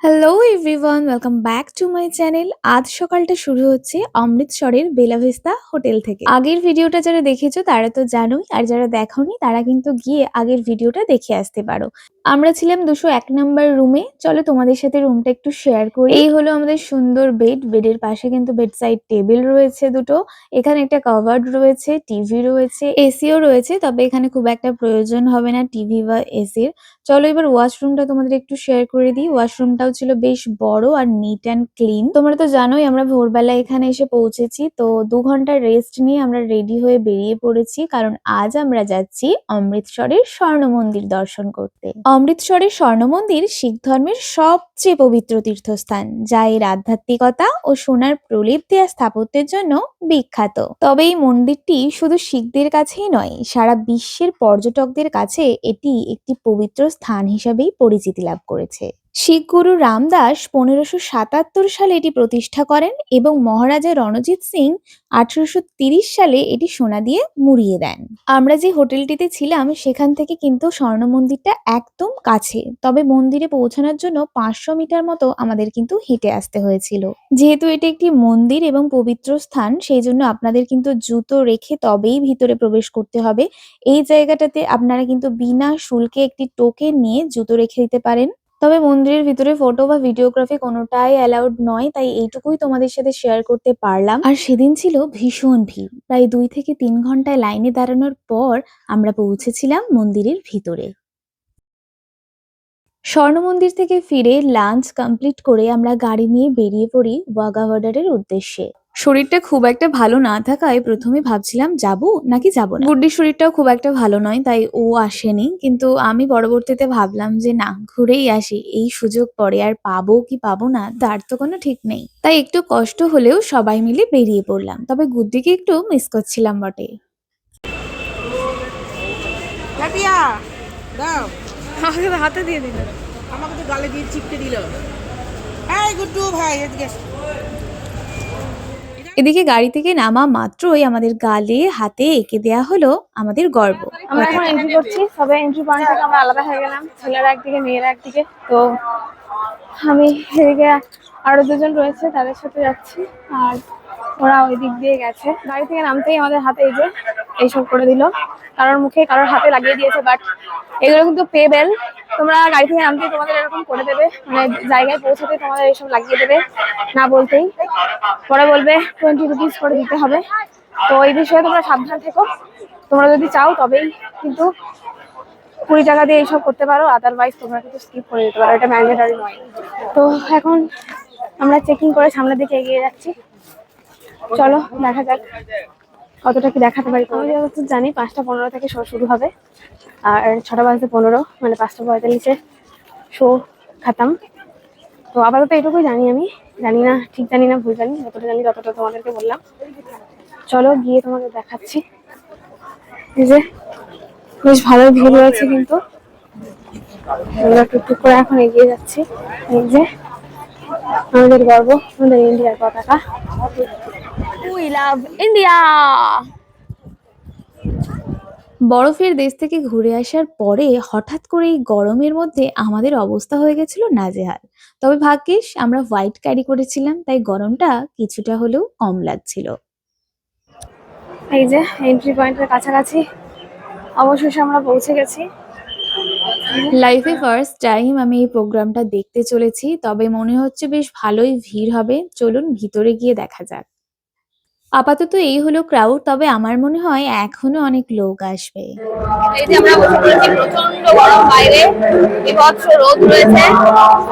Hello everyone, welcome back to my channel. আজ সকালটা শুরু হচ্ছে অমৃতসরের বেলা ভিস্তা হোটেল থেকে। আগের ভিডিওটা যারা দেখেছো তারা তো জানোই, আর যারা দেখোনি তারা কিন্তু গিয়ে আগের ভিডিওটা দেখে আসতে পারো। আমরা ছিলাম 201 নাম্বার রুমে। চলো তোমাদের সাথে রুমটা একটু শেয়ার করি। এই হলো আমাদের সুন্দর বেড। বেডের পাশে কিন্তু বেড সাইড টেবিল রয়েছে দুটো। এখানে একটা কভার্ড রয়েছে, টিভি রয়েছে, এসিও রয়েছে, তবে এখানে খুব একটা প্রয়োজন হবে না টিভি বা এসির। চলো এবার ওয়াশরুমটা তোমাদের একটু শেয়ার করে দিই। ওয়াশরুমটাও ছিল বেশ বড় আর নিট অ্যান্ড ক্লিন। তোমরা তো জানোই আমরা ভোরবেলা এখানে এসে পৌঁছেছি, তো 2 ঘন্টার রেস্ট নিয়ে আমরা রেডি হয়ে বেরিয়ে পড়েছি, কারণ আজ আমরা যাচ্ছি অমৃতসরের স্বর্ণ মন্দির দর্শন করতে। অমৃতসরের স্বর্ণ মন্দির শিখ ধর্মের সবচেয়ে পবিত্র তীর্থস্থান, যা এর আধ্যাত্মিকতা ও সোনার প্রলেপ দেওয়া স্থাপত্যের জন্য বিখ্যাত। তবে এই মন্দিরটি শুধু শিখদের কাছেই নয়, সারা বিশ্বের পর্যটকদের কাছে এটি একটি পবিত্র স্থান হিসাবেই পরিচিতি লাভ করেছে। শিখ গুরু রামদাস 1577 সালে এটি প্রতিষ্ঠা করেন এবং মহারাজা রণজিৎ সিং 1830 সালে এটি সোনা দিয়ে মুড়িয়ে দেন। আমরা যে হোটেলটিতে ছিলাম সেখান থেকে কিন্তু স্বর্ণ মন্দিরটা একদম কাছে, তবে মন্দিরে পৌঁছানোর জন্য 500 মিটার মতো আমাদের কিন্তু হেঁটে আসতে হয়েছিল। যেহেতু এটি একটি মন্দির এবং পবিত্র স্থান, সেই জন্য আপনাদের কিন্তু জুতো রেখে তবেই ভিতরে প্রবেশ করতে হবে। এই জায়গাটাতে আপনারা কিন্তু বিনা শুল্কে একটি টোকেন নিয়ে জুতো রেখে দিতে পারেন। তবে মন্দিরের ভিতরে ফটো বা ভিডিওগ্রাফি কোনোটাই অ্যালাউড নয়, তাই এইটুকুই তোমাদের সাথে শেয়ার করতে পারলাম। আর সেদিন ছিল ভীষণ ভিড়। প্রায় 2 থেকে 3 ঘন্টায় লাইনে দাঁড়ানোর পর আমরা পৌঁছেছিলাম মন্দিরের ভিতরে। স্বর্ণ মন্দির থেকে ফিরে লাঞ্চ কমপ্লিট করে আমরা গাড়ি নিয়ে বেরিয়ে পড়ি ওয়াঘা বর্ডারের উদ্দেশ্যে। শরীরটা খুব একটা ভালো না থাকায় প্রথমে ভাবছিলাম যাব নাকি যাব না। গুড্ডির শরীরটাও খুব একটা ভালো নয়, তাই ও আসেনি, কিন্তু আমি পরবর্তীতে ভাবলাম যে না, ঘুরেই আসি, এই সুযোগ পরে আর পাবো কি পাবো না তার তো কোনো ঠিক নেই। তাই একটু কষ্ট হলেও সবাই মিলে বেরিয়ে পড়লাম, তবে গুড্ডিকে একটু মিস করছিলাম বটে। আমাকে তো হাতে দিয়ে দিল। আমাকে তো গালে দিয়ে চিপকে দিল। এই গুড্ডু ভাই এদিকে এসো। এদিকে গাড়ি থেকে নামা মাত্রই আমাদের গালে হাতে এঁকে দেয়া হলো আমাদের গর্ব। আমরা এখন এন্ট্রি করছি, সবাই এন্ট্রি পয়েন্ট থেকে আমরা আলাদা হয়ে গেলাম, ছেলেরা একদিকে মেয়েরা একদিকে। তো আমি এদিকে আরো দুজন রয়েছে, তাদের সাথে যাচ্ছি, আর ওরা ওই দিক দিয়ে গেছে। গাড়ি থেকে নামতেই আমাদের হাতে এই যে এইসব করে দিল, কারোর মুখে কারোর হাতে লাগিয়ে দিয়েছে। বাট এগুলো কিন্তু পেবেল, তোমরা গাড়ি থেকে নামতেই তোমাদের এরকম করে দেবে, মানে জায়গায় পৌঁছাতে তোমাদের এইসব লাগিয়ে দেবে না বলতেই। পরে বলবে 20 রুপিস করে দিতে হবে। তো এই বিষয়ে তোমরা সাবধান থেকো। তোমরা যদি চাও তবেই কিন্তু 20 টাকা দিয়ে এইসব করতে পারো, আদারওয়াইজ তোমরা কিন্তু স্কিপ করে দিতে পারো, এটা ম্যান্ডেটরি নয়। তো এখন আমরা চেকিং করে সামনের দিকে এগিয়ে যাচ্ছি। চলো দেখা যাক কতটা কি দেখাতে পারি। আমি যতদূর জানি 5টা 15 থেকে শো শুরু হবে, আর 6টা 15, মানে 5টা 45-এ শো খাতাম। তো আপাতত এটুকুই জানি, আমি জানি না, ঠিক জানি না ভুল জানি, যতটা জানি ততটা তোমাদেরকে বললাম। চলো গিয়ে তোমাদের দেখাচ্ছি। এই যে বেশ ভালো ভিড় হয়েছে, কিন্তু আমরা টুকটুক করে এখন এগিয়ে যাচ্ছি। এই যে আমাদের গর্ব, আমাদের ইন্ডিয়ার পতাকা। We love India. বরফের দেশ থেকে ঘুরে আসার পরে হঠাৎ করে এই গরমের মধ্যে আমাদের অবস্থা হয়ে গেছিল নাজেহাল। তবে ভাগ্যিস আমরা হোয়াইট ক্যারি করেছিলাম, তাই গরমটা কিছুটা হলেও কম লাগছিল। এই যে এন্ট্রি পয়েন্টের কাছাকাছি অবশেষে আমরা পৌঁছে গেছি। লাইফে ফার্স্ট টাইম আমি এই প্রোগ্রামটা দেখতে চলেছি, তবে মনে হচ্ছে বেশ ভালোই ভিড় হবে। চলুন ভিতরে গিয়ে দেখা যাক। আপাতত এই হলো ক্রাউড, তবে আমার মনে হয় এখনো অনেক লোক আসবে। এই যে আমরা বসে পড়েছি, প্রচন্ড গরম বাইরে, বিভৎস রোদ রয়েছে।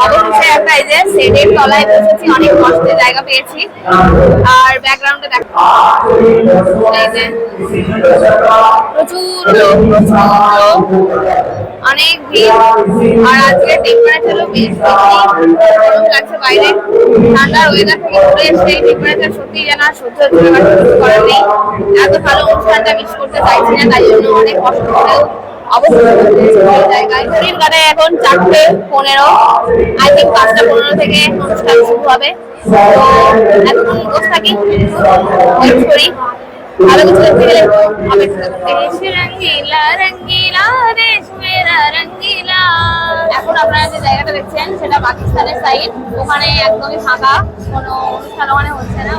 অবশেষে একটা এই যে শেডের তলায় বসেছি, অনেক কষ্টে জায়গা পেয়েছি। আর ব্যাকগ্রাউন্ডে দেখো এই যে প্রচুর লোক, অনেক ভিড়। আর আজকে টেম্পারেচারও বেশ গরম লাগছে বাইরে। ঠান্ডার ওয়েদার থেকে ঘুরে এসে এই টেম্পারেচার সত্যি যেন আর সহ্য হচ্ছে না, কিছু করার নেই। এত ভালো অনুষ্ঠানটা মিস করতে চাইছি না, তাই জন্য অনেক কষ্ট করেও অবশ্যই জায়গায় ঘড়ির কাটায় এখন 4:15। আই থিঙ্ক 5টা 15 থেকে অনুষ্ঠান শুরু হবে। তো এতক্ষণ বসে থাকি, ওয়েট করি। ভালো কিছু দেখতে গেলে একটু অপেক্ষা করতে হবে। দেশ রঙ্গিলা রঙ্গিলা দেশ মেরা রঙ্গিলা। এখন আপনারা যে জায়গাটা দেখছেন সেটা পাকিস্তানের সাইড, ওখানে একদমই ফাঁকা, কোনো অনুষ্ঠান ওখানে হচ্ছে না।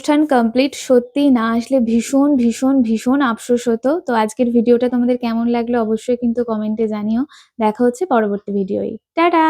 অনুষ্ঠান কমপ্লিট। সত্যি না আসলে ভীষণ ভীষণ ভীষণ আফসোস হতো। তো আজকের ভিডিওটা তোমাদের কেমন লাগলো অবশ্যই কিন্তু কমেন্টে জানিও। দেখা হচ্ছে পরবর্তী ভিডিওয়। টাটা।